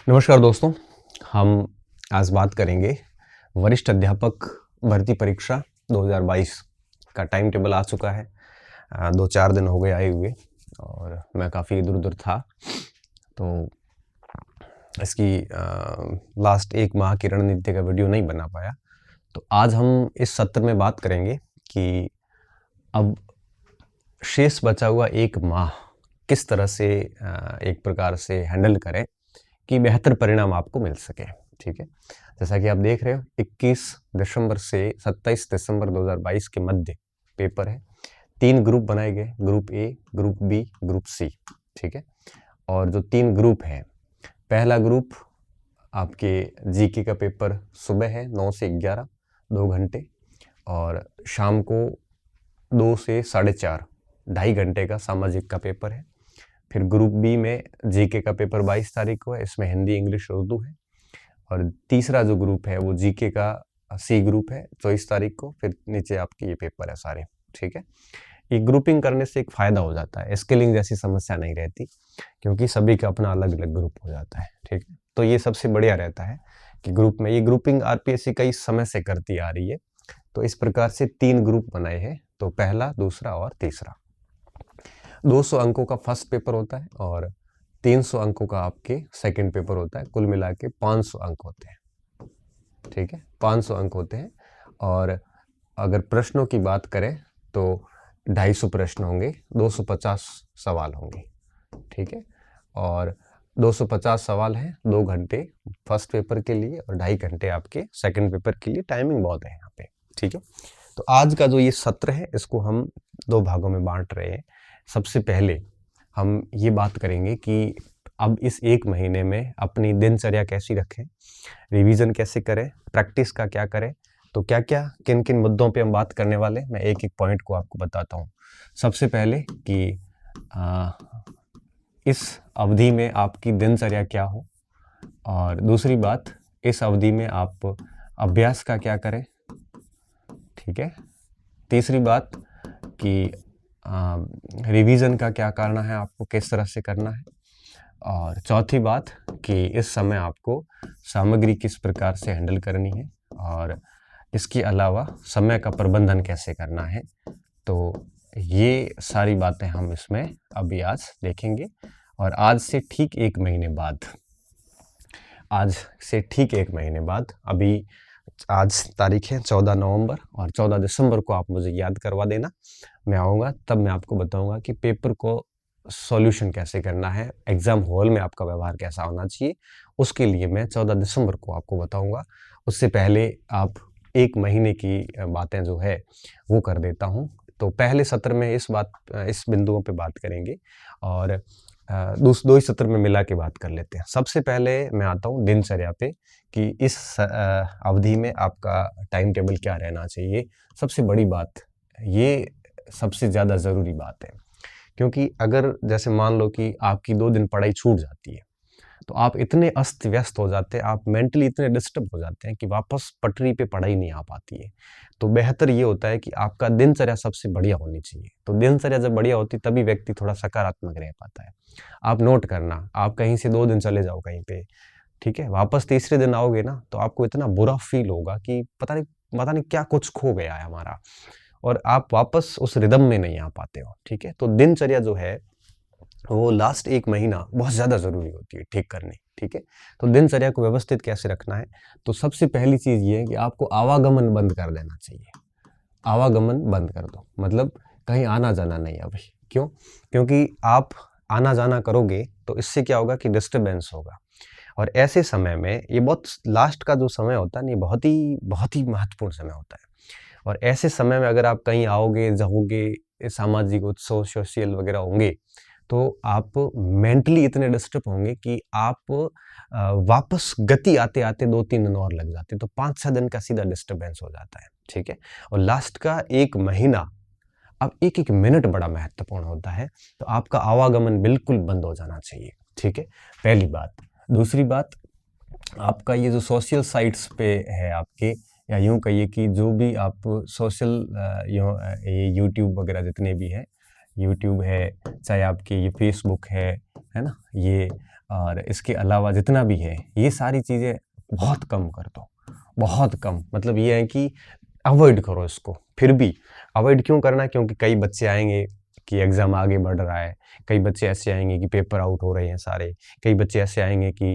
नमस्कार दोस्तों, हम आज बात करेंगे वरिष्ठ अध्यापक भर्ती परीक्षा 2022 का टाइम टेबल आ चुका है। 2-4 दिन हो गए आए हुए और मैं काफ़ी इधर-उधर था, तो इसकी लास्ट 1 माह की रणनीति का वीडियो नहीं बना पाया। तो आज हम इस सत्र में बात करेंगे कि अब शेष बचा हुआ 1 माह किस तरह से एक प्रकार से हैंडल करें कि बेहतर परिणाम आपको मिल सके। ठीक है, जैसा कि आप देख रहे हो 21 दिसंबर से 27 दिसंबर 2022 के मध्य पेपर है। 3 ग्रुप बनाए गए, group A, group B, group C. ठीक है, और जो 3 ग्रुप हैं, पहला ग्रुप आपके जीके का पेपर सुबह है 9 से 11 2 घंटे, और शाम को 2 से 4:30 2.5 घंटे का सामाजिक का पेपर है। फिर ग्रुप बी में जीके का पेपर 22 तारीख को है, इसमें हिंदी, इंग्लिश, उर्दू है। और तीसरा जो ग्रुप है वो जीके का सी ग्रुप है 24 तारीख को। फिर नीचे आपके ये पेपर है सारे। ठीक है, ये ग्रुपिंग करने से एक फ़ायदा हो जाता है, स्केलिंग जैसी समस्या नहीं रहती, क्योंकि सभी का अपना अलग अलग ग्रुप हो जाता है। ठीक है, तो ये सबसे बढ़िया रहता है कि ग्रुप में ये ग्रुपिंग आरपीएससी कई समय से करती आ रही है। तो इस प्रकार से 3 ग्रुप बनाए हैं, तो पहला, दूसरा और तीसरा। 200 अंकों का फर्स्ट पेपर होता है और 300 अंकों का आपके सेकंड पेपर होता है। कुल मिला के 500 अंक होते हैं। ठीक है, 500 अंक होते हैं। और अगर प्रश्नों की बात करें तो 250 प्रश्न होंगे, 250 सवाल होंगे। ठीक है, और 250 सवाल हैं, 2 घंटे फर्स्ट पेपर के लिए और 2.5 घंटे आपके सेकंड पेपर के लिए। टाइमिंग बहुत है यहाँ पे। ठीक है, तो आज का जो ये सत्र है इसको हम 2 भागों में बांट रहे हैं। सबसे पहले हम ये बात करेंगे कि अब इस 1 महीने में अपनी दिनचर्या कैसी रखें, रिवीजन कैसे करें, प्रैक्टिस का क्या करें। तो क्या क्या किन किन मुद्दों पे हम बात करने वाले, मैं एक एक पॉइंट को आपको बताता हूँ। सबसे पहले कि इस अवधि में आपकी दिनचर्या क्या हो, और दूसरी बात, इस अवधि में आप अभ्यास का क्या करें। ठीक है, तीसरी बात कि रिवीजन का क्या करना है, आपको किस तरह से करना है, और चौथी बात कि इस समय आपको सामग्री किस प्रकार से हैंडल करनी है, और इसके अलावा समय का प्रबंधन कैसे करना है। तो ये सारी बातें हम इसमें अभी आज देखेंगे। और आज से ठीक 1 महीने बाद, अभी आज तारीख है 14 नवंबर, और 14 दिसंबर को आप मुझे याद करवा देना, मैं आऊँगा, तब मैं आपको बताऊँगा कि पेपर को सॉल्यूशन कैसे करना है, एग्ज़ाम हॉल में आपका व्यवहार कैसा होना चाहिए। उसके लिए मैं 14 दिसंबर को आपको बताऊँगा। उससे पहले आप 1 महीने की बातें जो है वो कर देता हूँ। तो पहले सत्र में इस बिंदुओं पे बात करेंगे, और दो ही सत्र में मिला के बात कर लेते हैं। सबसे पहले मैं आता हूँ दिनचर्या पे कि इस अवधि में आपका टाइम टेबल क्या रहना चाहिए। सबसे बड़ी बात, ये सबसे ज़्यादा ज़रूरी बात है, क्योंकि अगर जैसे मान लो कि आपकी 2 दिन पढ़ाई छूट जाती है, तो आप इतने अस्त व्यस्त हो जाते हैं, आप मेंटली इतने डिस्टर्ब हो जाते हैं कि वापस पटरी पे पढ़ाई नहीं आ पाती है। तो बेहतर ये होता है कि आपका दिनचर्या सबसे बढ़िया होनी चाहिए। तो दिनचर्या जब बढ़िया होती तभी व्यक्ति थोड़ा सकारात्मक रह पाता है। आप नोट करना, आप कहीं से 2 दिन चले जाओ कहीं पे, ठीक है, वापस तीसरे दिन आओगे ना तो आपको इतना बुरा फील होगा कि पता नहीं क्या कुछ खो गया है हमारा, और आप वापस उस रिदम में नहीं आ पाते हो। ठीक है, तो दिनचर्या जो है वो लास्ट 1 महीना बहुत ज़्यादा ज़रूरी होती है ठीक करनी। ठीक है, तो दिनचर्या को व्यवस्थित कैसे रखना है, तो सबसे पहली चीज़ ये है कि आपको आवागमन बंद कर देना चाहिए। आवागमन बंद कर दो, मतलब कहीं आना जाना नहीं अभी। क्यों? क्योंकि आप आना जाना करोगे तो इससे क्या होगा कि डिस्टर्बेंस होगा, और ऐसे समय में ये बहुत लास्ट का जो समय होता है ना, ये बहुत ही महत्वपूर्ण समय होता है। और ऐसे समय में अगर आप कहीं आओगे, जाओगे, सामाजिक उत्सव, सोशल वगैरह होंगे, तो आप मेंटली इतने डिस्टर्ब होंगे कि आप वापस गति आते-आते 2-3 दिन और लग जाते हैं, तो 5-6 दिन का सीधा डिस्टर्बेंस हो जाता है। ठीक है, और लास्ट का 1 महीना, अब एक-एक मिनट बड़ा महत्वपूर्ण होता है, तो आपका आवागमन बिल्कुल बंद हो जाना चाहिए। ठीक है, पहली बात। दूसरी बात, आपका ये जो सोशल साइट्स पे है आपके, या यूँ कहिए कि जो भी आप सोशल ये यूट्यूब वगैरह जितने भी हैं, यूट्यूब है, चाहे आपकी ये फेसबुक है, है ना, ये और इसके अलावा जितना भी है ये सारी चीज़ें बहुत कम कर दो, बहुत कम। मतलब ये है कि अवॉइड करो इसको। फिर भी अवॉइड क्यों करना है? क्योंकि कई बच्चे आएंगे कि एग्ज़ाम आगे बढ़ रहा है, कई बच्चे ऐसे आएंगे कि पेपर आउट हो रहे हैं सारे, कई बच्चे ऐसे आएंगे कि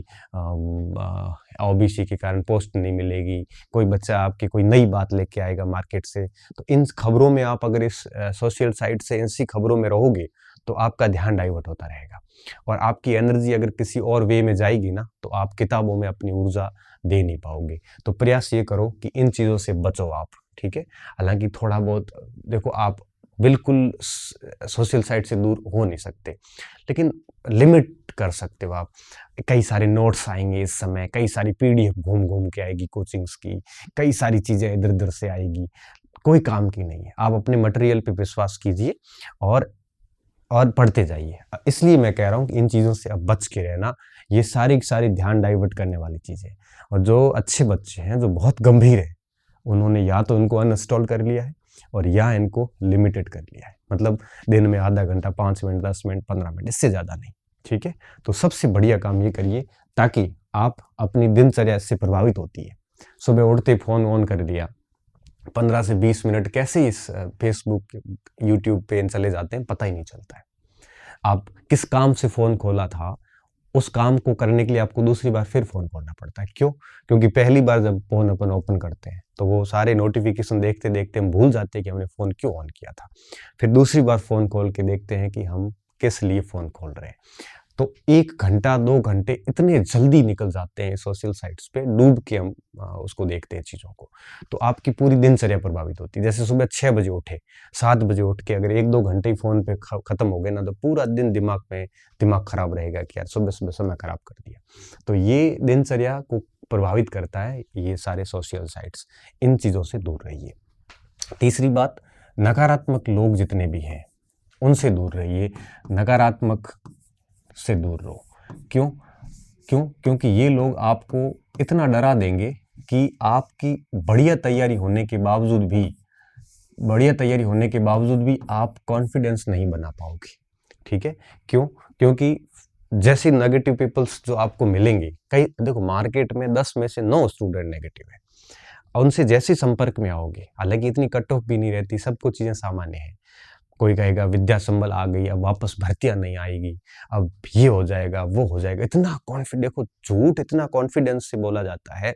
ओबीसी के कारण पोस्ट नहीं मिलेगी, कोई बच्चा आपकी कोई नई बात लेके आएगा मार्केट से। तो इन खबरों में आप अगर इस सोशल साइट से ऐसी खबरों में रहोगे तो आपका ध्यान डाइवर्ट होता रहेगा और आपकी एनर्जी अगर किसी और वे में जाएगी ना तो आप किताबों में अपनी ऊर्जा दे नहीं पाओगे। तो प्रयास ये करो कि इन चीज़ों से बचो आप, ठीक है। हालांकि थोड़ा बहुत देखो, आप बिल्कुल सोशल साइट से दूर हो नहीं सकते, लेकिन लिमिट कर सकते हो आप। कई सारे नोट्स आएंगे इस समय, कई सारी पीडीएफ घूम घूम के आएगी कोचिंग्स की, कई सारी चीज़ें इधर उधर से आएगी, कोई काम की नहीं है। आप अपने मटेरियल पे विश्वास कीजिए और पढ़ते जाइए। इसलिए मैं कह रहा हूँ कि इन चीज़ों से अब बच के रहना। ये सारी की सारी ध्यान डाइवर्ट करने वाली चीज़ें हैं। और जो अच्छे बच्चे हैं, जो बहुत गंभीर है, उन्होंने या तो इनको अनइंस्टॉल कर लिया है और या इनको लिमिटेड कर लिया है। मतलब दिन में आधा घंटा, 5 मिनट, 10 मिनट, 15 मिनट, इससे ज़्यादा नहीं, ठीक है। तो सबसे बढ़िया काम ये करिए ताकि आप अपनी दिनचर्या इससे प्रभावित होती है। सुबह उठते फ़ोन ऑन कर दिया, 15 से 20 मिनट कैसे इस फेसबुक, यूट्यूब पे चले जाते हैं, पता ही नहीं चलता है। आप किस काम से फ़ोन खोला था, उस काम को करने के लिए आपको दूसरी बार फिर फ़ोन खोलना पड़ता है। क्यों? क्योंकि पहली बार जब फ़ोन अपन ओपन करते हैं तो वो सारे नोटिफिकेशन देखते देखते हम भूल जाते हैं कि हमने फ़ोन क्यों ऑन किया था। फिर दूसरी बार फ़ोन खोल के देखते हैं कि हम किस लिए फ़ोन खोल रहे हैं। तो 1 घंटा 2 घंटे इतने जल्दी निकल जाते हैं सोशल साइट्स पे, डूब के हम उसको देखते हैं चीज़ों को। तो आपकी पूरी दिनचर्या प्रभावित होती है। जैसे सुबह 6 बजे उठे, 7 बजे उठ के अगर 1-2 घंटे ही फ़ोन पे खत्म हो गए ना, तो पूरा दिन दिमाग खराब रहेगा कि यार सुबह-सुबह समय खराब कर दिया। तो ये दिनचर्या को प्रभावित करता है ये सारे सोशल साइट्स। इन चीज़ों से दूर रहिए। तीसरी बात, नकारात्मक लोग जितने भी हैं उनसे दूर रहिए। नकारात्मक से दूर रहो। क्यों? क्योंकि ये लोग आपको इतना डरा देंगे कि आपकी बढ़िया तैयारी होने के बावजूद भी आप कॉन्फिडेंस नहीं बना पाओगे, ठीक है। क्यों? क्योंकि जैसे नेगेटिव पीपल्स जो आपको मिलेंगे, कई देखो मार्केट में 10 में से 9 स्टूडेंट नेगेटिव है। उनसे जैसे संपर्क में आओगे, हालांकि इतनी कट ऑफ भी नहीं रहती, सब कुछ चीज़ें सामान्य है। कोई कहेगा विद्या संबल आ गई, अब वापस भर्तियां नहीं आएगी, अब ये हो जाएगा, वो हो जाएगा। इतना कॉन्फिडेंस, देखो झूठ इतना कॉन्फिडेंस से बोला जाता है,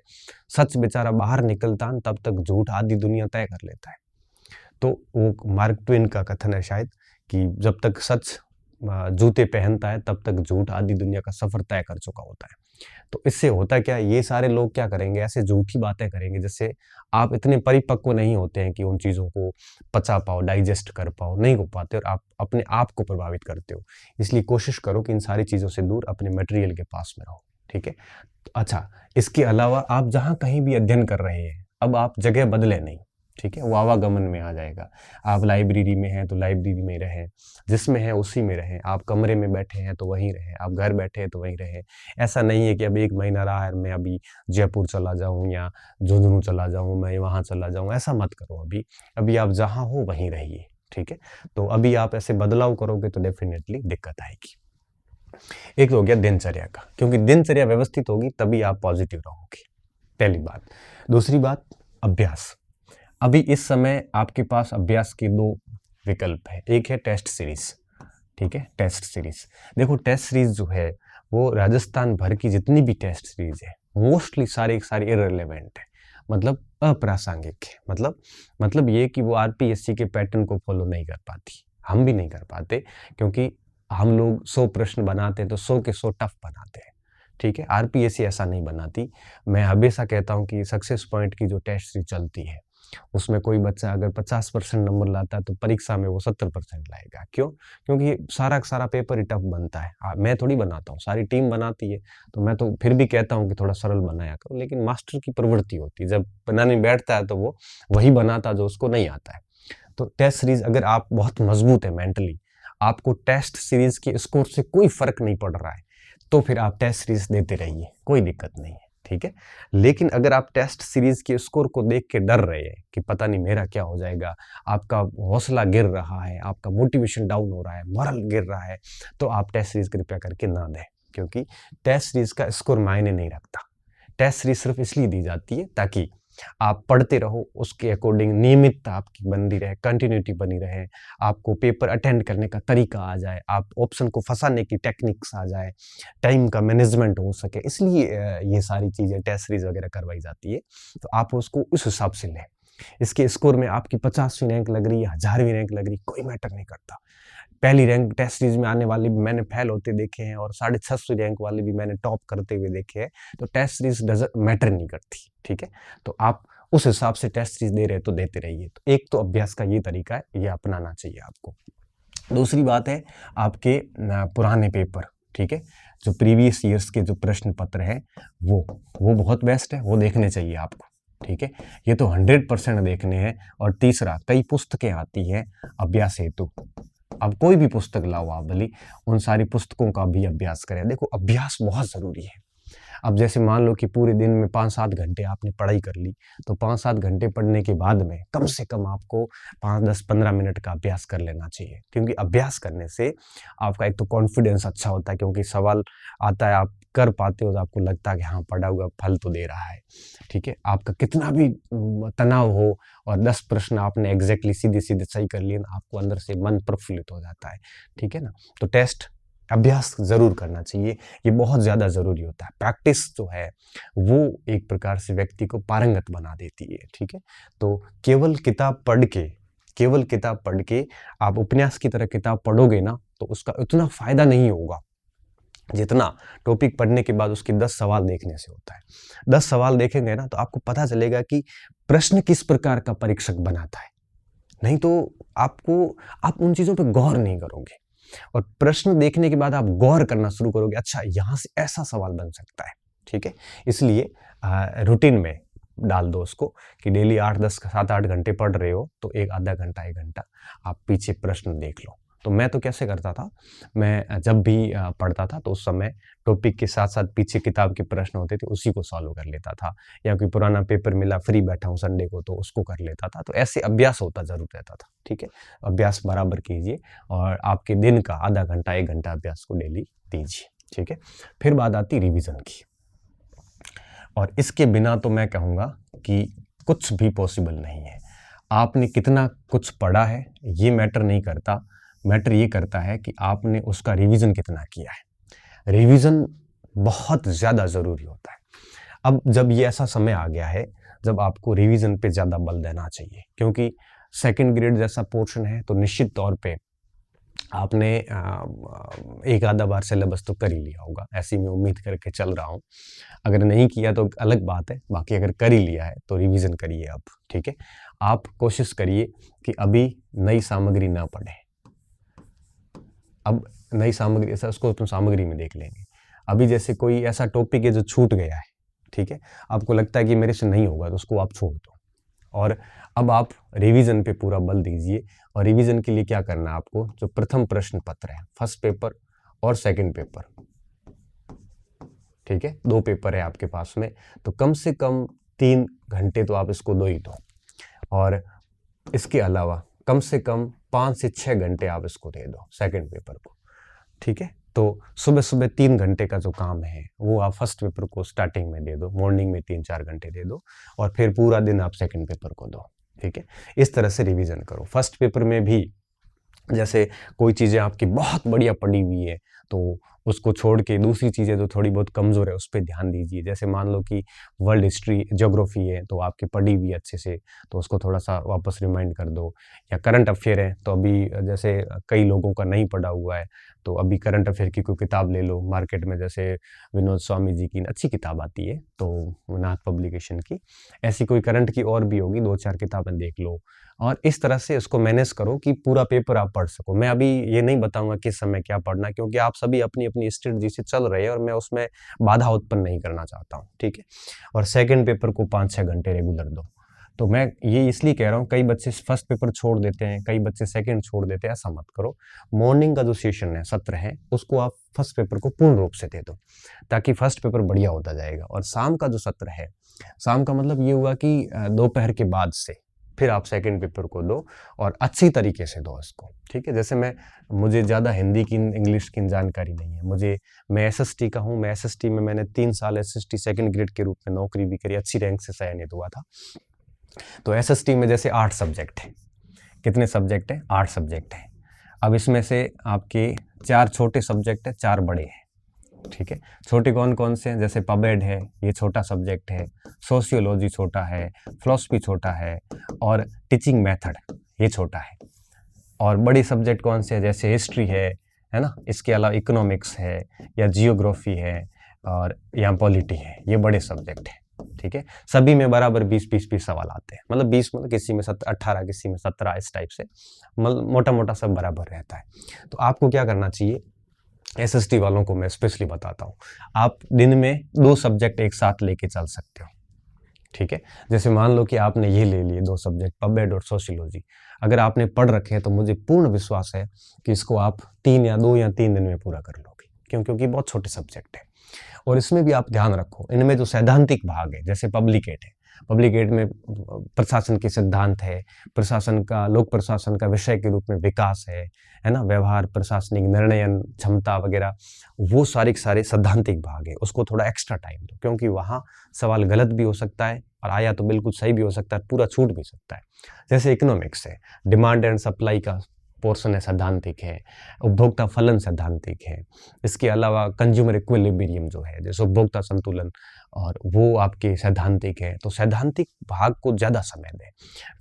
सच बेचारा बाहर निकलता है तब तक झूठ आधी दुनिया तय कर लेता है। तो वो मार्क ट्वेन का कथन है शायद कि जब तक सच जूते पहनता है तब तक झूठ आधी दुनिया का सफर तय कर चुका होता है। तो इससे होता क्या, ये सारे लोग क्या करेंगे, ऐसे झूठी बातें करेंगे जिससे आप इतने परिपक्व नहीं होते हैं कि उन चीज़ों को पचा पाओ, डाइजेस्ट कर पाओ, नहीं हो पाते और आप अपने आप को प्रभावित करते हो। इसलिए कोशिश करो कि इन सारी चीज़ों से दूर अपने मटेरियल के पास में रहो, ठीक है। अच्छा, इसके अलावा आप जहाँ कहीं भी अध्ययन कर रहे हैं, अब आप जगह बदले नहीं, ठीक है। वो आवागमन में आ जाएगा। आप लाइब्रेरी में हैं तो लाइब्रेरी में रहें, जिसमें हैं उसी में रहें। आप कमरे में बैठे हैं तो वहीं रहें, आप घर बैठे हैं तो वहीं रहें। ऐसा नहीं है कि अब 1 महीना रहा है, मैं अभी जयपुर चला जाऊं या झुंझुनू चला जाऊं, मैं वहां चला जाऊं, ऐसा मत करो। अभी आप जहां हो वहीं रहिए, ठीक है। तो अभी आप ऐसे बदलाव करोगे तो डेफिनेटली दिक्कत आएगी। एक तो हो गया दिनचर्या का, क्योंकि दिनचर्या व्यवस्थित होगी तभी आप पॉजिटिव रहोगे, पहली बात। दूसरी बात, अभ्यास। अभी इस समय आपके पास अभ्यास के 2 विकल्प है। एक है टेस्ट सीरीज, ठीक है। टेस्ट सीरीज, देखो टेस्ट सीरीज जो है वो राजस्थान भर की जितनी भी टेस्ट सीरीज है मोस्टली सारी इररिलेवेंट है, मतलब अप्रासंगिक है। मतलब ये कि वो आरपीएससी के पैटर्न को फॉलो नहीं कर पाती, हम भी नहीं कर पाते, क्योंकि हम लोग 100 प्रश्न बनाते हैं तो 100 के 100 टफ बनाते हैं, ठीक है। आरपीएससी ऐसा नहीं बनाती। मैं हमेशा कहता हूँ कि सक्सेस पॉइंट की जो टेस्ट सीरीज चलती है उसमें कोई बच्चा अगर 50% नंबर लाता है तो परीक्षा में वो 70% लाएगा। क्यों? क्योंकि सारा का सारा पेपर ही टफ बनता है। मैं थोड़ी बनाता हूँ, सारी टीम बनाती है। तो मैं तो फिर भी कहता हूँ कि थोड़ा सरल बनाया करो, लेकिन मास्टर की प्रवृत्ति होती है, जब बनाने बैठता है तो वो वही बनाता जो उसको नहीं आता है। तो टेस्ट सीरीज अगर आप बहुत मजबूत है मेंटली, आपको टेस्ट सीरीज के स्कोर से कोई फर्क नहीं पड़ रहा है, तो फिर आप टेस्ट सीरीज देते रहिए, कोई दिक्कत नहीं है, ठीक है। लेकिन अगर आप टेस्ट सीरीज के स्कोर को देख के डर रहे हैं कि पता नहीं मेरा क्या हो जाएगा, आपका हौसला गिर रहा है, आपका मोटिवेशन डाउन हो रहा है, मोरल गिर रहा है, तो आप टेस्ट सीरीज कृपया करके ना दें, क्योंकि टेस्ट सीरीज का स्कोर मायने नहीं रखता। टेस्ट सीरीज सिर्फ इसलिए दी जाती है ताकि आप पढ़ते रहो, उसके अकॉर्डिंग नियमितता आपकी बनी रहे, कंटिन्यूटी बनी रहे, आपको पेपर अटेंड करने का तरीका आ जाए, आप ऑप्शन को फंसाने की टेक्निक्स आ जाए, टाइम का मैनेजमेंट हो सके, इसलिए ये सारी चीज़ें टेस्ट सीरीज वगैरह करवाई जाती है। तो आप उसको उस हिसाब से लें। इसके स्कोर में आपकी 50वीं रैंक लग रही है, 1000वीं रैंक लग रही, कोई मैटर नहीं करता। पहली रैंक टेस्ट सीरीज में आने वाले भी मैंने फेल होते देखे हैं और 650 रैंक वाले भी मैंने टॉप करते हुए देखे हैं। तो टेस्ट सीरीज डजंट मैटर नहीं करती, ठीक है। तो आप उस हिसाब से टेस्ट सीरीज दे रहे तो देते रहिए। तो एक तो अभ्यास का ये तरीका है, ये अपनाना चाहिए आपको। दूसरी बात है आपके पुराने पेपर, ठीक है, जो प्रीवियस ईयर्स के जो प्रश्न पत्र है वो बहुत बेस्ट है, वो देखने चाहिए आपको, ठीक है। ये तो 100% देखने हैं। और तीसरा, कई पुस्तकें आती हैं अभ्यास हेतु। अब कोई भी पुस्तक लाओ आप भली, उन सारी पुस्तकों का भी अभ्यास करें। देखो, अभ्यास बहुत ज़रूरी है। अब जैसे मान लो कि पूरे दिन में 5-7 घंटे आपने पढ़ाई कर ली, तो 5-7 घंटे पढ़ने के बाद में कम से कम आपको 5-10-15 मिनट का अभ्यास कर लेना चाहिए, क्योंकि अभ्यास करने से आपका एक तो कॉन्फिडेंस अच्छा होता है, क्योंकि सवाल आता है, आप कर पाते हो, तो आपको लगता है कि हाँ, पढ़ा हुआ फल तो दे रहा है, ठीक है। आपका कितना भी तनाव हो और 10 प्रश्न आपने एग्जैक्टली सीधे सीधे सही कर लिए, आपको अंदर से मन प्रफुल्लित हो जाता है, ठीक है ना। तो टेस्ट अभ्यास ज़रूर करना चाहिए, ये बहुत ज़्यादा ज़रूरी होता है। प्रैक्टिस जो है वो एक प्रकार से व्यक्ति को पारंगत बना देती है, ठीक है। तो केवल किताब पढ़ के आप उपन्यास की तरह किताब पढ़ोगे ना, तो उसका उतना फ़ायदा नहीं होगा जितना टॉपिक पढ़ने के बाद उसके 10 सवाल देखने से होता है। 10 सवाल देखेंगे ना, तो आपको पता चलेगा कि प्रश्न किस प्रकार का परीक्षक बनाता है। नहीं तो आप उन चीज़ों पे गौर नहीं करोगे, और प्रश्न देखने के बाद आप गौर करना शुरू करोगे, अच्छा यहाँ से ऐसा सवाल बन सकता है, ठीक है। इसलिए रूटीन में डाल दो उसको कि डेली 8-10 7-8 घंटे पढ़ रहे हो, तो एक आधा घंटा 1 घंटा आप पीछे प्रश्न देख लो। तो मैं तो कैसे करता था, मैं जब भी पढ़ता था तो उस समय टॉपिक के साथ साथ पीछे किताब के प्रश्न होते थे, उसी को सॉल्व कर लेता था, या कोई पुराना पेपर मिला, फ्री बैठा हूँ संडे को, तो उसको कर लेता था। तो ऐसे अभ्यास होता जरूर रहता था, ठीक है। अभ्यास बराबर कीजिए और आपके दिन का आधा घंटा 1 घंटा अभ्यास को डेली दीजिए, ठीक है। फिर बात आती रिवीजन की, और इसके बिना तो मैं कहूँगा कि कुछ भी पॉसिबल नहीं है। आपने कितना कुछ पढ़ा है ये मैटर नहीं करता, मैटर ये करता है कि आपने उसका रिवीजन कितना किया है। रिवीजन बहुत ज़्यादा ज़रूरी होता है। अब जब ये ऐसा समय आ गया है जब आपको रिवीजन पे ज़्यादा बल देना चाहिए, क्योंकि सेकंड ग्रेड जैसा पोर्शन है, तो निश्चित तौर पे आपने एक आधा बार सिलेबस तो कर ही लिया होगा, ऐसी मैं उम्मीद करके चल रहा हूँ। अगर नहीं किया तो अलग बात है, बाकी अगर कर ही लिया है तो रिवीजन करिए अब, ठीक है। आप कोशिश करिए कि अभी नई सामग्री ना पढ़ें। अब नई सामग्री, ऐसा उसको तो सामग्री में देख लेंगे। अभी जैसे कोई ऐसा टॉपिक है जो छूट गया है, ठीक है, आपको लगता है कि मेरे से नहीं होगा, तो उसको आप छोड़ दो, और अब आप रिवीजन पे पूरा बल दीजिए। और रिवीजन के लिए क्या करना है आपको, जो प्रथम प्रश्न पत्र है, फर्स्ट पेपर और सेकंड पेपर, ठीक है, 2 पेपर है आपके पास में, तो कम से कम 3 घंटे तो आप इसको दो ही दो, और इसके अलावा कम से कम 5 से 6 घंटे आप इसको दे दो सेकंड पेपर को, ठीक है। तो सुबह सुबह 3 घंटे का जो काम है वो आप फर्स्ट पेपर को स्टार्टिंग में दे दो, मॉर्निंग में 3-4 घंटे दे दो, और फिर पूरा दिन आप सेकंड पेपर को दो, ठीक है। इस तरह से रिवीजन करो। फर्स्ट पेपर में भी जैसे कोई चीज़ें आपकी बहुत बढ़िया पड़ी हुई है, तो उसको छोड़ के दूसरी चीज़ें जो थोड़ी बहुत कमज़ोर है उस पर ध्यान दीजिए। जैसे मान लो कि वर्ल्ड हिस्ट्री, ज्योग्राफी है, तो आपकी पढ़ी हुई अच्छे से, तो उसको थोड़ा सा वापस रिमाइंड कर दो। या करंट अफेयर है, तो अभी जैसे कई लोगों का नहीं पढ़ा हुआ है, तो अभी करंट अफेयर की कोई किताब ले लो मार्केट में, जैसे विनोद स्वामी जी की अच्छी किताब आती है, तो नाथ पब्लिकेशन की, ऐसी कोई करंट की और भी होगी, 2-4 किताबें देख लो, और इस तरह से इसको मैनेज करो कि पूरा पेपर आप पढ़ सको। मैं अभी ये नहीं बताऊंगा किस समय क्या पढ़ना, क्योंकि आप सभी अपनी अपनी स्ट्रेटजी से चल रहे हैं और मैं उसमें बाधा उत्पन्न नहीं करना चाहता हूँ, ठीक है। और सेकंड पेपर को 5-6 घंटे रेगुलर दो। तो मैं ये इसलिए कह रहा हूँ, कई बच्चे फर्स्ट पेपर छोड़ देते हैं, कई बच्चे सेकंड छोड़ देते हैं, ऐसा मत करो। मॉर्निंग का जो सेशन है, सत्र है, उसको आप फर्स्ट पेपर को पूर्ण रूप से दे दो, ताकि फर्स्ट पेपर बढ़िया होता जाएगा। और शाम का जो सत्र है, शाम का मतलब ये हुआ कि दोपहर के बाद से फिर आप सेकंड पेपर को दो और अच्छी तरीके से दो इसको, ठीक है। जैसे मुझे ज़्यादा हिंदी की इंग्लिश की जानकारी नहीं है, मैं एसएसटी का हूँ। मैं एसएसटी में मैंने 3 साल एसएसटी सेकंड ग्रेड के रूप में नौकरी भी करी, अच्छी रैंक से चयनित हुआ था। तो एसएसटी में जैसे 8 सब्जेक्ट हैं। कितने सब्जेक्ट हैं? 8 सब्जेक्ट हैं। अब इसमें से आपके 4 छोटे सब्जेक्ट हैं, 4 बड़े हैं, ठीक है। छोटे कौन कौन से हैं? जैसे पबेड है, ये छोटा सब्जेक्ट है, सोशियोलॉजी छोटा है, फिलॉसफी छोटा है, और टीचिंग मेथड ये छोटा है। और बड़ी सब्जेक्ट कौन से हैं? जैसे हिस्ट्री है ना, इसके अलावा इकोनॉमिक्स है, या जियोग्राफी है, और या पॉलिटी है, ये बड़े सब्जेक्ट हैं, ठीक है। सभी में बराबर 20-20 सवाल आते हैं, मतलब 20 मतलब किसी में 18, किसी में 17, इस टाइप से, मतलब मोटा मोटा सब बराबर रहता है। तो आपको क्या करना चाहिए, एसएसटी वालों को मैं स्पेशली बताता हूँ, आप दिन में 2 सब्जेक्ट एक साथ लेके चल सकते हो, ठीक है। जैसे मान लो कि आपने ये ले लिए 2 सब्जेक्ट, पबेड और सोशियोलॉजी। अगर आपने पढ़ रखे हैं तो मुझे पूर्ण विश्वास है कि इसको आप 2 या 3 दिन में पूरा कर लोगे, क्योंकि बहुत छोटे सब्जेक्ट है। और इसमें भी आप ध्यान रखो, इनमें जो सैद्धांतिक भाग है, जैसे पब्लिकेट है, पब्लिकेट में प्रशासन के सिद्धांत है, प्रशासन का, लोक प्रशासन का विषय के रूप में विकास है ना, व्यवहार, प्रशासनिक निर्णयन क्षमता वगैरह, वो सारे सैद्धांतिक भाग है। उसको थोड़ा एक्स्ट्रा टाइम दो, क्योंकि वहाँ सवाल गलत भी हो सकता है और आया तो बिल्कुल सही भी हो सकता है, पूरा छूट भी सकता है। जैसे इकोनॉमिक्स है, डिमांड एंड सप्लाई का पोर्शन है, सैद्धांतिक है। उपभोक्ता फलन सैद्धांतिक है। इसके अलावा कंज्यूमर इक्विलिब्रियम जो है, जैसे उपभोक्ता संतुलन, और वो आपके सैद्धांतिक है। तो सैद्धांतिक भाग को ज़्यादा समय दें,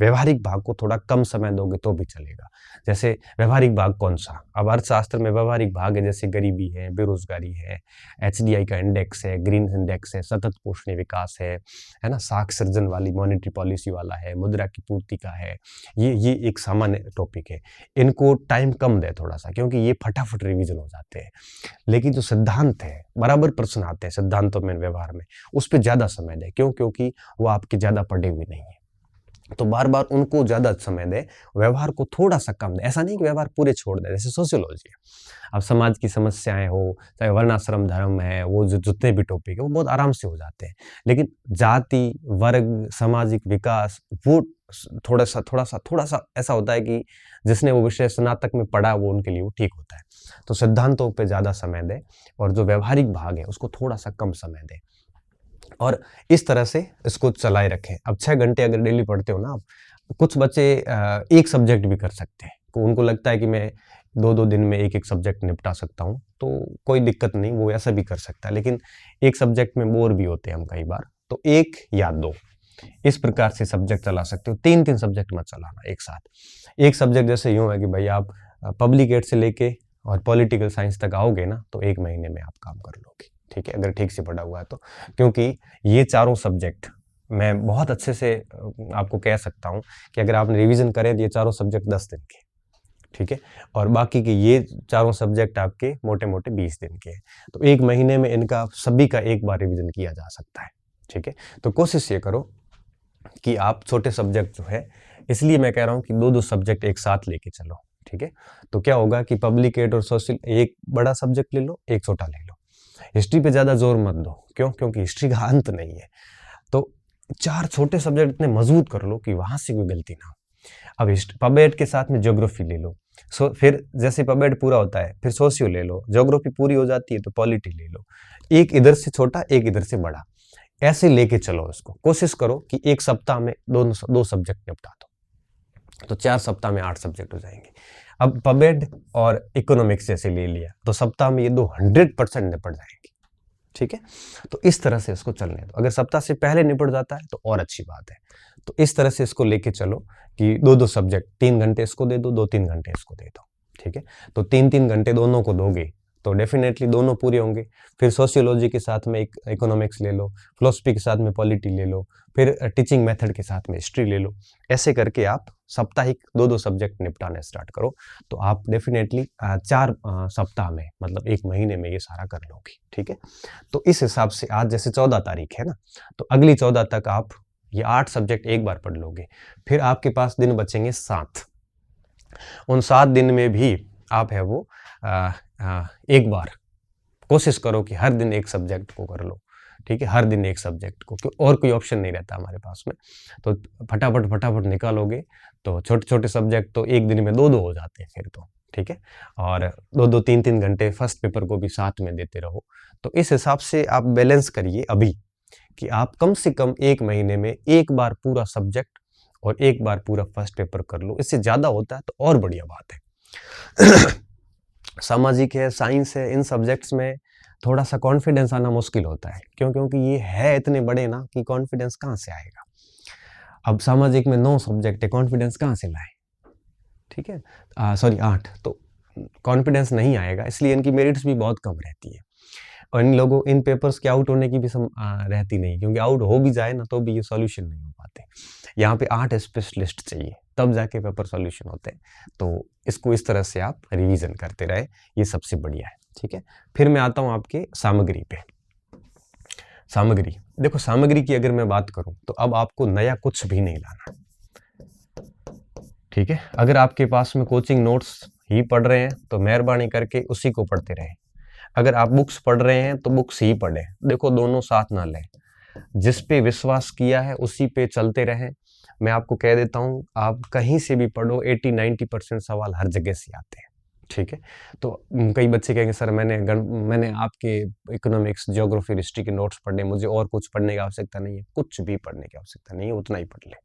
व्यवहारिक भाग को थोड़ा कम समय दोगे तो भी चलेगा। जैसे व्यवहारिक भाग कौन सा? अब अर्थशास्त्र में व्यवहारिक भाग है, जैसे गरीबी है, बेरोजगारी है, एचडीआई का इंडेक्स है, ग्रीन इंडेक्स है, सतत पोषणीय विकास है ना, साख सृजन वाली मॉनेटरी पॉलिसी वाला है, मुद्रा की पूर्ति का है। ये एक सामान्य टॉपिक है। इनको टाइम कम दे थोड़ा सा, क्योंकि ये फटाफट रिवीजन हो जाते हैं। लेकिन जो सिद्धांत है, बराबर प्रश्न आते हैं सिद्धांतों में, व्यवहार में, उस पर ज़्यादा समय दें। क्यों? क्योंकि वो आपके ज़्यादा पढ़े हुए नहीं है, तो बार बार उनको ज़्यादा समय दें, व्यवहार को थोड़ा सा कम दें। ऐसा नहीं कि व्यवहार पूरे छोड़ दें। जैसे सोशियोलॉजी है, अब समाज की समस्याएं हो, चाहे वर्णाश्रम धर्म है, वो जो जितने भी टॉपिक है वो बहुत आराम से हो जाते हैं। लेकिन जाति, वर्ग, सामाजिक विकास, वो थोड़ा सा ऐसा होता है कि जिसने वो विषय स्नातक में पढ़ा, वो उनके लिए वो ठीक होता है। तो सिद्धांतों पे ज़्यादा समय दें, और जो व्यवहारिक भाग है उसको थोड़ा सा कम समय दें, और इस तरह से इसको चलाए रखें। अब 6 घंटे अगर डेली पढ़ते हो ना आप, कुछ बच्चे एक सब्जेक्ट भी कर सकते हैं। उनको लगता है कि मैं 2-2 दिन में एक सब्जेक्ट निपटा सकता हूँ, तो कोई दिक्कत नहीं, वो ऐसा भी कर सकता है। लेकिन एक सब्जेक्ट में बोर भी होते हैं हम कई बार, तो 1 या 2 इस प्रकार से सब्जेक्ट चला सकते हो। 3-3 सब्जेक्ट मत चलाना एक साथ। एक सब्जेक्ट जैसे यूँ है कि भाई आप पब्लिक एड से लेके और पॉलिटिकल साइंस तक आओगे ना, तो 1 महीने में आप काम कर लोगे, ठीक है, अगर ठीक से पढ़ा हुआ है तो। क्योंकि ये चारों सब्जेक्ट मैं बहुत अच्छे से आपको कह सकता हूँ कि अगर आपने रिवीजन करे तो ये चारों सब्जेक्ट 10 दिन के, ठीक है, और बाकी के ये चारों सब्जेक्ट आपके मोटे मोटे 20 दिन के हैं। तो 1 महीने में इनका सभी का एक बार रिवीजन किया जा सकता है, ठीक है। तो कोशिश ये करो कि आप छोटे सब्जेक्ट जो है, इसलिए मैं कह रहा हूँ कि 2-2 सब्जेक्ट एक साथ लेके चलो, ठीक है। तो क्या होगा कि पब्लिक एड और सोशल, एक बड़ा सब्जेक्ट ले लो, एक छोटा ले लो। हिस्ट्री पे ज़्यादा जोर मत दो। क्यों? क्योंकि हिस्ट्री का अंत नहीं है। तो 4 छोटे सब्जेक्ट इतने मजबूत कर लो कि वहाँ से कोई गलती ना हो। अब पबेड के साथ में ज्योग्राफी ले लो, फिर जैसे पबेड पूरा होता है, फिर सोशियो ले लो, ज्योग्राफी पूरी हो जाती है तो पॉलिटी ले लो। एक इधर से छोटा, एक इधर से बड़ा, ऐसे लेके चलो इसको। कोशिश करो कि 1 सप्ताह में 2 सब्जेक्ट निपटा दो, तो 4 सप्ताह में 8 सब्जेक्ट हो जाएंगे। अब पबेड और इकोनॉमिक्स जैसे ले लिया तो सप्ताह में ये 100% निपट जाएंगे, ठीक है। तो इस तरह से इसको चलने दो। अगर सप्ताह से पहले निपट जाता है तो और अच्छी बात है। तो इस तरह से इसको लेके चलो कि 2-2 सब्जेक्ट, 3 घंटे इसको दे दो, 2-3 घंटे इसको दे दो, ठीक है। तो 3-3 घंटे दोनों को दोगे तो डेफिनेटली दोनों पूरे होंगे। फिर सोशियोलॉजी के साथ में इकोनॉमिक्स ले लो, फिलोसफी के साथ में पॉलिटी ले लो, फिर टीचिंग मेथड के साथ में हिस्ट्री ले लो। ऐसे करके आप साप्ताहिक 2-2 सब्जेक्ट निपटाने स्टार्ट करो, तो आप डेफिनेटली 4 सप्ताह में, मतलब 1 महीने में ये सारा कर लोगे, ठीक है। तो इस हिसाब से आज जैसे 14 तारीख है ना, तो अगली 14 तक आप ये 8 सब्जेक्ट एक बार पढ़ लोगे। फिर आपके पास दिन बचेंगे 7। उन 7 दिन में भी आप है वो एक बार कोशिश करो कि हर दिन एक सब्जेक्ट को कर लो, ठीक है, हर दिन एक सब्जेक्ट को, और कोई ऑप्शन नहीं रहता हमारे पास में। तो फटाफट फटाफट निकालोगे तो छोटे छोटे सब्जेक्ट तो एक दिन में 2-2 हो जाते हैं फिर तो, ठीक है। और 2-2 3-3 घंटे फर्स्ट पेपर को भी साथ में देते रहो। तो इस हिसाब से आप बैलेंस करिए अभी कि आप कम से कम 1 महीने में एक बार पूरा सब्जेक्ट और एक बार पूरा फर्स्ट पेपर कर लो। इससे ज़्यादा होता है तो और बढ़िया बात है। सामाजिक है, साइंस है, इन सब्जेक्ट्स में थोड़ा सा कॉन्फिडेंस आना मुश्किल होता है। क्यों? क्योंकि ये है इतने बड़े ना कि कॉन्फिडेंस कहाँ से आएगा। अब सामाजिक में 9 सब्जेक्ट है, कॉन्फिडेंस कहाँ से लाए, ठीक है, सॉरी 8, तो कॉन्फिडेंस नहीं आएगा, इसलिए इनकी मेरिट्स भी बहुत कम रहती है। और इन पेपर्स के आउट होने की भी रहती नहीं, क्योंकि आउट हो भी जाए ना तो भी ये सॉल्यूशन नहीं हो पाते। यहाँ पे 8 स्पेशलिस्ट चाहिए, तब जाके पेपर सॉल्यूशन होते हैं। तो इसको इस तरह से आप रिवीजन करते रहे, ये सबसे बढ़िया है, ठीक है। फिर मैं आता हूँ आपके सामग्री पे। सामग्री, देखो सामग्री की अगर मैं बात करूँ तो अब आपको नया कुछ भी नहीं लाना, ठीक है। अगर आपके पास में कोचिंग नोट्स ही पढ़ रहे हैं तो मेहरबानी करके उसी को पढ़ते रहें। अगर आप बुक्स पढ़ रहे हैं तो बुक्स ही पढ़ें। देखो दोनों साथ ना लें, जिस पे विश्वास किया है उसी पे चलते रहें। मैं आपको कह देता हूँ, आप कहीं से भी पढ़ो 80-90% सवाल हर जगह से आते हैं, ठीक है। तो कई बच्चे कहेंगे सर मैंने आपके इकोनॉमिक्स, ज्योग्राफी, हिस्ट्री के नोट्स पढ़ने, मुझे और कुछ पढ़ने की आवश्यकता नहीं है। कुछ भी पढ़ने की आवश्यकता नहीं है, उतना ही पढ़ ले।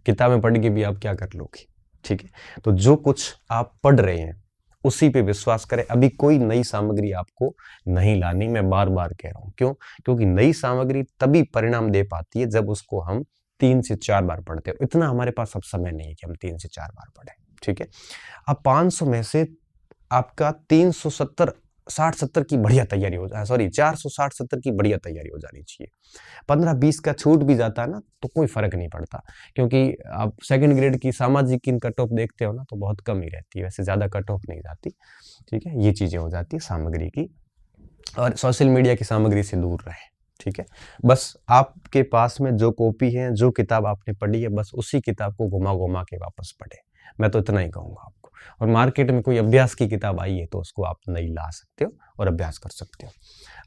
किताबें पढ़ के भी आप क्या कर लोगे, ठीक है। तो जो कुछ आप पढ़ रहे हैं उसी पे विश्वास करें। अभी कोई नई सामग्री आपको नहीं लानी, मैं बार बार कह रहा हूँ। क्यों? क्योंकि नई सामग्री तभी परिणाम दे पाती है जब उसको हम 3 से 4 बार पढ़ते हो। इतना हमारे पास अब समय नहीं है कि हम 3 से 4 बार पढ़ें, ठीक है। अब 500 में से आपका 370 60-70 की बढ़िया तैयारी हो जाए, सॉरी 460-70 की बढ़िया तैयारी हो जानी चाहिए। 15-20 का छूट भी जाता है ना तो कोई फर्क नहीं पड़ता, क्योंकि आप सेकंड ग्रेड की सामाजिक की कट ऑफ देखते हो ना तो बहुत कम ही रहती है, वैसे ज़्यादा कट ऑफ नहीं जाती, ठीक है। ये चीज़ें हो जाती है सामग्री की। और सोशल मीडिया की सामग्री से दूर रहें, ठीक है। बस आपके पास में जो कॉपी है, जो किताब आपने पढ़ी है, बस उसी किताब को घुमा घुमा के वापस पढ़े। मैं तो इतना ही कहूँगा आपको। और मार्केट में कोई अभ्यास की किताब आई है तो उसको आप नहीं ला सकते हो और अभ्यास कर सकते हो।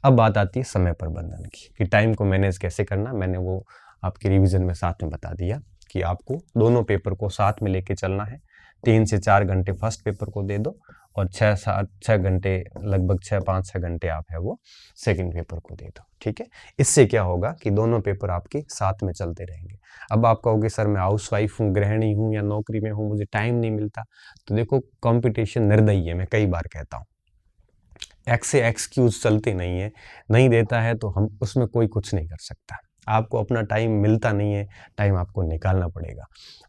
अब बात आती है समय प्रबंधन की, कि टाइम को मैनेज कैसे करना। मैंने वो आपके रिवीजन में साथ में बता दिया कि आपको दोनों पेपर को साथ में लेके चलना है। 3 से 4 घंटे फर्स्ट पेपर को दे दो और 6 घंटे, लगभग 5-6 घंटे आप है वो सेकंड पेपर को दे दो, ठीक है। इससे क्या होगा कि दोनों पेपर आपके साथ में चलते रहेंगे। अब आप कहोगे सर मैं हाउसवाइफ हूँ, गृहिणी हूँ या नौकरी में हूँ, मुझे टाइम नहीं मिलता। तो देखो कंपटीशन निर्दयी है, मैं कई बार कहता हूँ। एक्स से एक्सक्यूज चलते नहीं है, नहीं देता है तो हम उसमें कोई कुछ नहीं कर सकता। आपको अपना टाइम मिलता नहीं है, टाइम आपको निकालना पड़ेगा।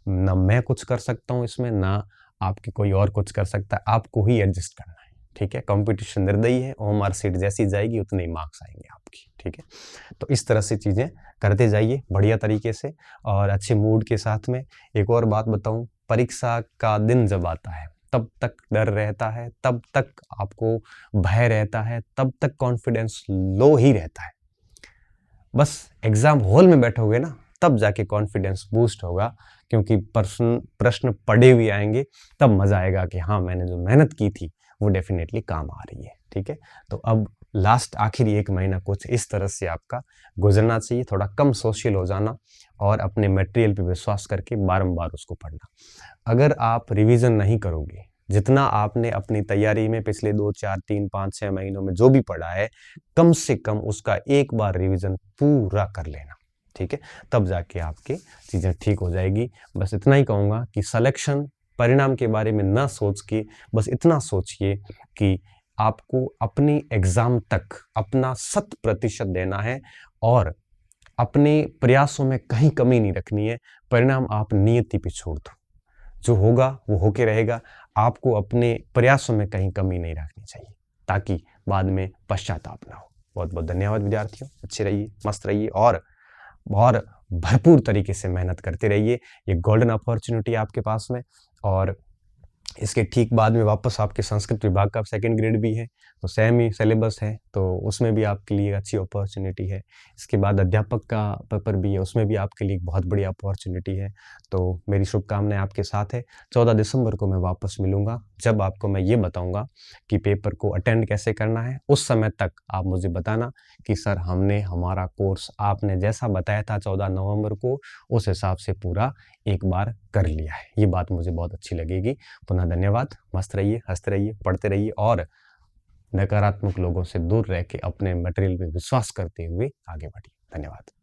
ना मैं कुछ कर सकता हूँ इसमें, ना आपकी कोई और कुछ कर सकता है, आपको ही एडजस्ट करना है, ठीक है। कंपटीशन निर्दयी है, ओएमआर सीट जैसी जाएगी उतने ही मार्क्स आएंगे आपकी, ठीक है। तो इस तरह से चीज़ें करते जाइए बढ़िया तरीके से और अच्छे मूड के साथ में। एक और बात बताऊं, परीक्षा का दिन जब आता है तब तक डर रहता है, तब तक आपको भय रहता है, तब तक कॉन्फिडेंस लो ही रहता है। बस एग्जाम हॉल में बैठोगे ना तब जाके कॉन्फिडेंस बूस्ट होगा, क्योंकि प्रश्न पढ़े हुए आएंगे, तब मजा आएगा कि हाँ मैंने जो मेहनत की थी वो डेफिनेटली काम आ रही है, ठीक है। तो अब लास्ट आखिरी 1 महीना कुछ इस तरह से आपका गुजरना चाहिए, थोड़ा कम सोशल हो जाना और अपने मटेरियल पे विश्वास करके बारंबार उसको पढ़ना। अगर आप रिवीजन नहीं करोगे, जितना आपने अपनी तैयारी में पिछले 2, 4, 3, 5, 6 महीनों में जो भी पढ़ा है, कम से कम उसका एक बार रिवीजन पूरा कर लेना, ठीक है। तब जाके आपके चीज़ें ठीक हो जाएगी। बस इतना ही कहूँगा कि सिलेक्शन परिणाम के बारे में ना सोच के बस इतना सोचिए कि आपको अपनी एग्जाम तक अपना 100% देना है और अपने प्रयासों में कहीं कमी नहीं रखनी है। परिणाम आप नियति पे छोड़ दो, जो होगा वो होके रहेगा। आपको अपने प्रयासों में कहीं कमी नहीं रखनी चाहिए ताकि बाद में पश्चाताप ना हो। बहुत बहुत धन्यवाद विद्यार्थियों, अच्छे रहिए, मस्त रहिए और भरपूर तरीके से मेहनत करते रहिए। ये गोल्डन अपॉर्चुनिटी आपके पास में, और इसके ठीक बाद में वापस आपके संस्कृत विभाग का सेकंड ग्रेड भी है, तो सेम ही सिलेबस है, तो उसमें भी आपके लिए अच्छी अपॉर्चुनिटी है। इसके बाद अध्यापक का पेपर भी है, उसमें भी आपके लिए बहुत बड़ी अपॉर्चुनिटी है। तो मेरी शुभकामनाएं आपके साथ है। 14 दिसंबर को मैं वापस मिलूंगा। जब आपको मैं ये बताऊंगा कि पेपर को अटेंड कैसे करना है, उस समय तक आप मुझे बताना कि सर हमने हमारा कोर्स आपने जैसा बताया था 14 नवंबर को उस हिसाब से पूरा एक बार कर लिया है। ये बात मुझे बहुत अच्छी लगेगी। पुनः धन्यवाद। मस्त रहिए, हंसते रहिए, पढ़ते रहिए और नकारात्मक लोगों से दूर रह के अपने मटेरियल पे विश्वास करते हुए आगे बढ़िए। धन्यवाद।